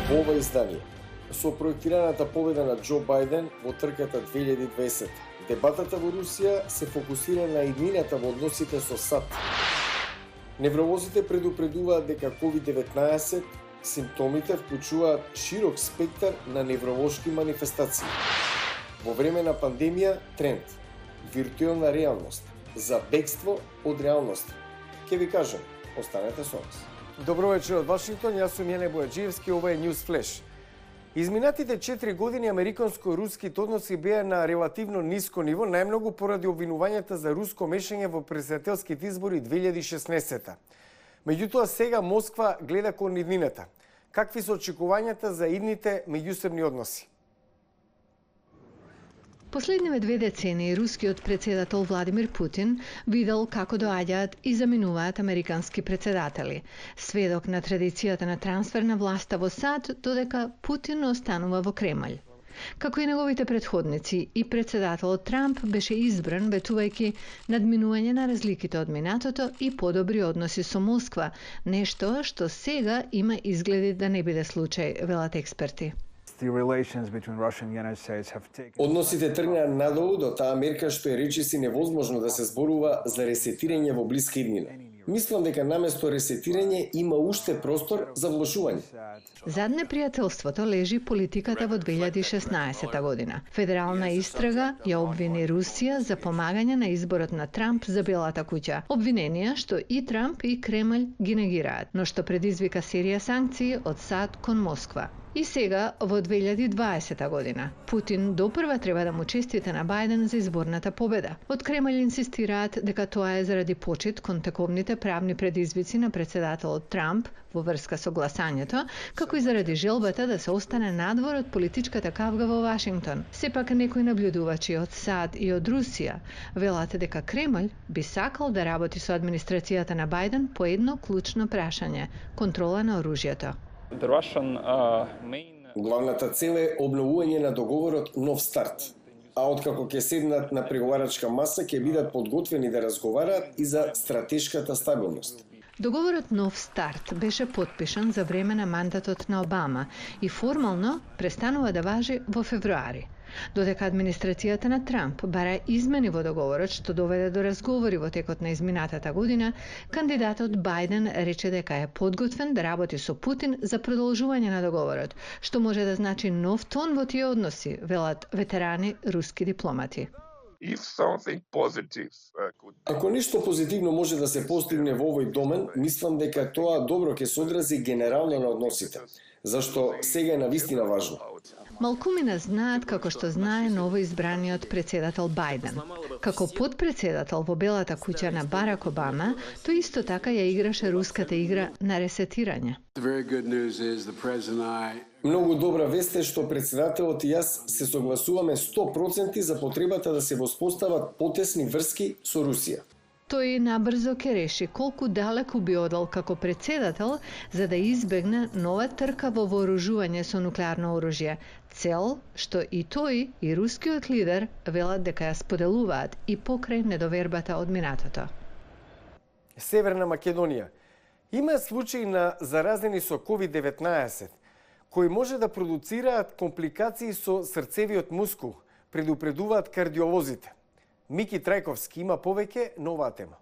Во ова издание, со проектираната победа на Џо Бајден во трката 2020, дебатата во Русија се фокусира на иднината во односите со САД. Невролозите предупредуваат дека COVID-19 симптомите вклучуваат широк спектар на невролошки манифестации. Во време на пандемија тренд виртуелна реалност за бегство од реалност. Ке ви кажам, останете со нас. Добро вечер од Вашингтон, јас сум Јене Бојаджиевски, ова е News Flash. Изминатите 4 години американско-руските односи беа на релативно ниско ниво, најмногу поради обвинувањата за руско мешање во претседателските избори 2016. Меѓутоа сега Москва гледа кон иднината. Какви се очекувањата за идните меѓусебни односи? Последниве 2 децении рускиот претседател Владимир Путин видел како доаѓаат и заминуваат американски претседатели. Сведок на традицијата на трансфер на власта во САД, додека Путин останува во Кремљ. Како и неговите претходници, и претседателот Трамп беше избран ветувајќи надминување на разликите од минатото и подобри односи со Москва, нешто што сега има изгледи да не биде случај, велат експерти. Односите тргнаа надолу до таа мерка што е речиси невозможно да се зборува за ресетирање во блиска иднина. Мислам дека наместо ресетирање има уште простор за влошување. Зад непријателството лежи политиката во 2016 година. Федерална истрага ја обвини Русија за помагање на изборот на Трамп за Белата куќа. Обвиненија што и Трамп и Кремљ ги негираат, но што предизвика серија санкции од САД кон Москва. И сега, во 2020 година, Путин допрва треба да му честите на Бајден за изборната победа. Од Кремљ инсистираат дека тоа е заради почит кон тековните правни предизвици на претседателот Трамп во врска со гласањето, како и заради желбата да се остане надвор од политичката кавга во Вашингтон. Сепак некои наблюдувачи од САД и од Русија велат дека Кремљ би сакал да работи со администрацијата на Бајден по едно клучно прашање – контрола на оружјето. Главната цел е обновување на договорот Нов старт, а откако ќе седнат на преговарачка маса ќе бидат подготвени да разговараат и за стратешката стабилност. Договорот Нов старт беше потпишан за време на мандатот на Обама и формално престанува да важи во февруари. Додека администрацијата на Трамп бара измени во договорот што доведе до разговори во текот на изминатата година, кандидатот Бајден рече дека е подготвен да работи со Путин за продолжување на договорот, што може да значи нов тон во тие односи, велат ветерани руски дипломати. Ако нешто позитивно може да се постигне во овој домен, мислам дека тоа добро ќе се одрази генерално на односите, зашто сега е навистина важно. Малкумина знаат како што знае новоизбраниот претседател Бајден. Како подпредседател во Белата куќа на Барак Обама, тој исто така ја играше руската игра на ресетирање. Многу добра вест е што претседателот и јас се согласуваме 100% за потребата да се воспостават потесни врски со Русија. Тој набрзо ке реши колку далеку би одел како претседател за да избегне нова трка во вооружување со нуклеарно оружје, цел што и тој и рускиот лидер велат дека ја споделуваат и покрај недовербата од минатото. Северна Македонија. Има случаи на заразени со COVID-19 кои може да продуцираат компликации со срцевиот мускул, предупредуваат кардиолозите. Мики Трајковски има повеќе на оваа тема.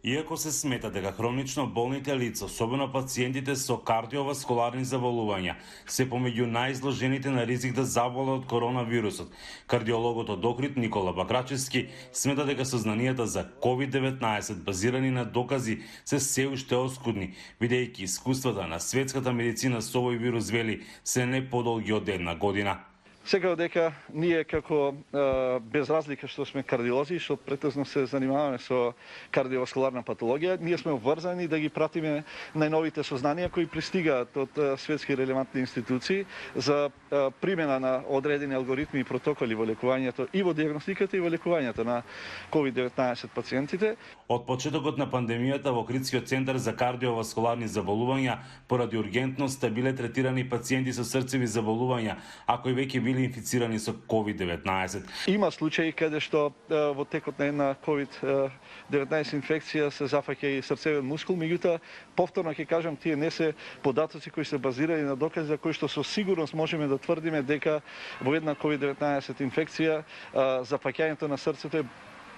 Иако се смета дека хронично болните лица, особено пациентите со кардиоваскуларни заболувања, се помеѓу најизложените на ризик да заболат од коронавирусот, кардиологот од Охрид Никола Бакрачевски смета дека сознанијата за COVID-19 базирани на докази се уште оскудни, бидејќи искуствата на светската медицина со овој вирус, вели, се не подолги од 1 година. Секако дека ние како без разлика што сме кардиолози, што претежно се занимаваме со кардиоваскуларна патологија, ние сме обврзани да ги пратиме најновите сознанија кои пристигаат од светски релевантни институции за примена на одредени алгоритми и протоколи во лекувањето и во дијагностиката и во лекувањето на COVID-19 пациентите. Од почетокот на пандемијата во Охридскиот центар за кардиоваскуларни заболувања поради ургентноста биле третирани пациенти со срцеви заболувања, а кои веќе биле били инфицирани со COVID-19. Има случаи каде што во текот на една COVID-19 инфекција се зафаќа и срцевен мускул, меѓутоа повторно ќе кажам, тие не се податоци кои се базирани на докази за кои што со сигурност можеме да тврдиме дека во една COVID-19 инфекција зафаќањето на срцето е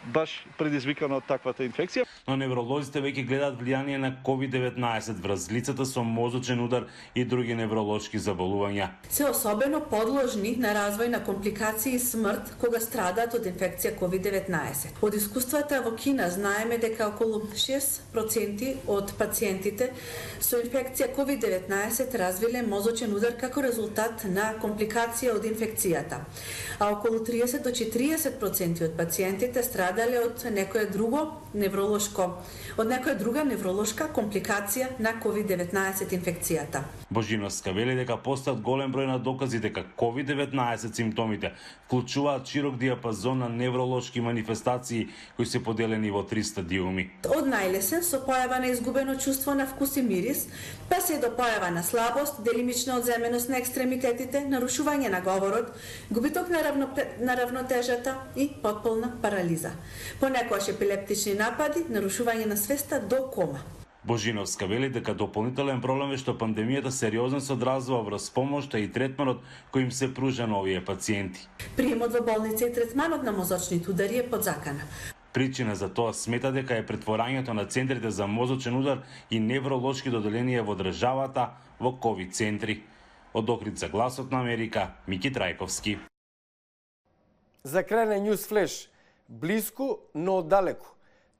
баш предизвикано од таквата инфекција. Но невролозите веќе гледаат влијание на COVID-19 врз лицата со мозочен удар и други невролошки заболувања. Се особено подложни на развој на компликации и смрт кога страдаат од инфекција COVID-19. Од искуствата во Кина знаеме дека околу 6% од пациентите со инфекција COVID-19 развиле мозочен удар како резултат на компликација од инфекцијата, а околу 30 до 40% од пациентите страдале од некоја друга невролошка компликација на COVID-19 инфекцијата. Божиновска вели дека постојат голем број на докази дека COVID-19 симптомите вклучуваат широк диапазон на невролошки манифестации кои се поделени во 3 стадиуми. Од најлесен со појава на изгубено чувство на вкус и мирис, па се до појава на слабост, делимична одземеност на екстремитетите, нарушување на говорот, губиток на равнотежата и потполна парализа. Понекогаш епилептични напади, нарушување на свеста до кома. Божиновска вели дека дополнителен проблем е што пандемијата сериозно се одразува врз помошта и третманот кој им се пружа на овие пациенти. Приемот во болница и третманот на мозочните удари е подзакана. Причина за тоа смета дека е претворањето на центрите за мозочен удар и невролошки доделенија во државата во ковид центри. Од Охрид за Гласот на Америка, Мики Трајковски. За крај на News Flash. Блиску, но оддалеку.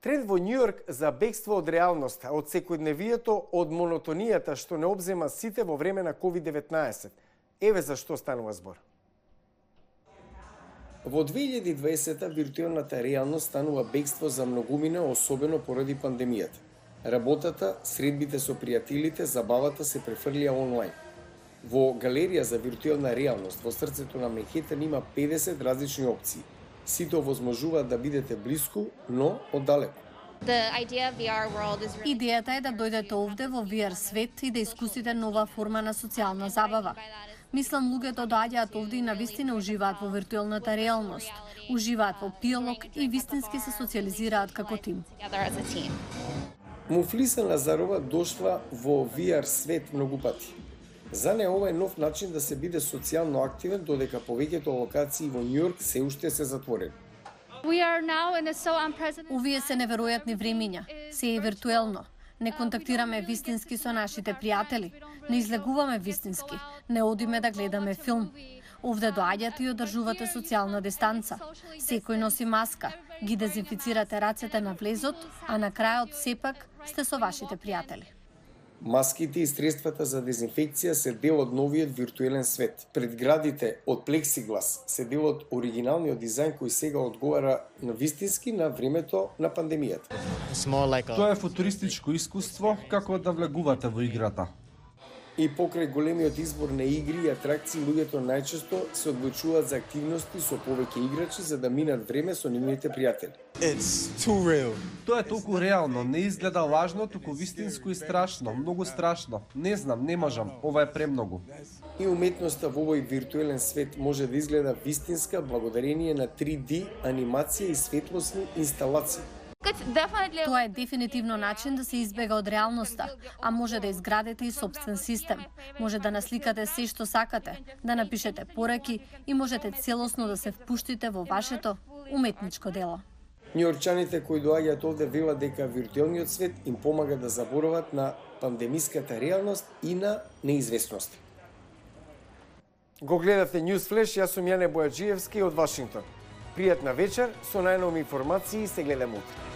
Тренд во Њујорк за бегство од реалноста, од секојдневието, од монотонијата што не обзема сите во време на COVID-19. Еве за што станува збор. Во 2020 виртуелната реалност станува бегство за многумина, особено поради пандемијата. Работата, средбите со пријателите, забавата се префрлија онлайн. Во галерија за виртуелна реалност во срцето на Манхетен има 50 различни опции. Сите овозможуваат да бидете блиску, но оддалеку. Идејата е да дојдете овде во VR свет и да искусите нова форма на социјална забава. Мислам, луѓето доаѓаат овде и навистина уживаат во виртуелната реалност, уживаат во диалог и вистински се социјализираат како тим. Муфлиса Назарова дошла во VR свет многу пати. За неја ова е нов начин да се биде социјално активен, додека повеќето локации во Њујорк се уште се затворени. Овие се неверојатни времиња, се е виртуелно. Не контактираме вистински со нашите пријатели, не излегуваме вистински, не одиме да гледаме филм. Овде доаѓате и одржувате социјална дистанца. Секој носи маска, ги дезинфицирате рацете на влезот, а на крајот сепак сте со вашите пријатели. Маските и средствата за дезинфекција се дел од новиот виртуелен свет. Предградите од плексиглас се дел од оригиналниот дизајн кој сега одговара на вистински на времето на пандемијата. Тоа е футуристичко искуство како да влегувате во играта. И покрај големиот избор на игри и атракции, луѓето најчесто се одлучуваат за активности со повеќе играчи за да минат време со нивните пријатели. Тоа е толку реално, не изгледа лажно, туку вистинско и страшно, многу страшно. Не знам, не можам, ова е премногу. И уметноста во овој виртуелен свет може да изгледа вистинска благодарение на 3D анимација и светлосни инсталации. Тоа е дефинитивно начин да се избега од реалноста, а може да изградите и собствен систем. Може да насликате се што сакате, да напишете пораки и можете целосно да се впуштите во вашето уметничко дело. Њујорчаните кои доаѓаат овде велат дека виртуелниот свет им помага да заборават на пандемиската реалност и на неизвестност. Го гледате News Flash, јас сум Јане Бојаджиевски од Вашингтон. Пријатна вечер, со најнови информации се гледаме утре.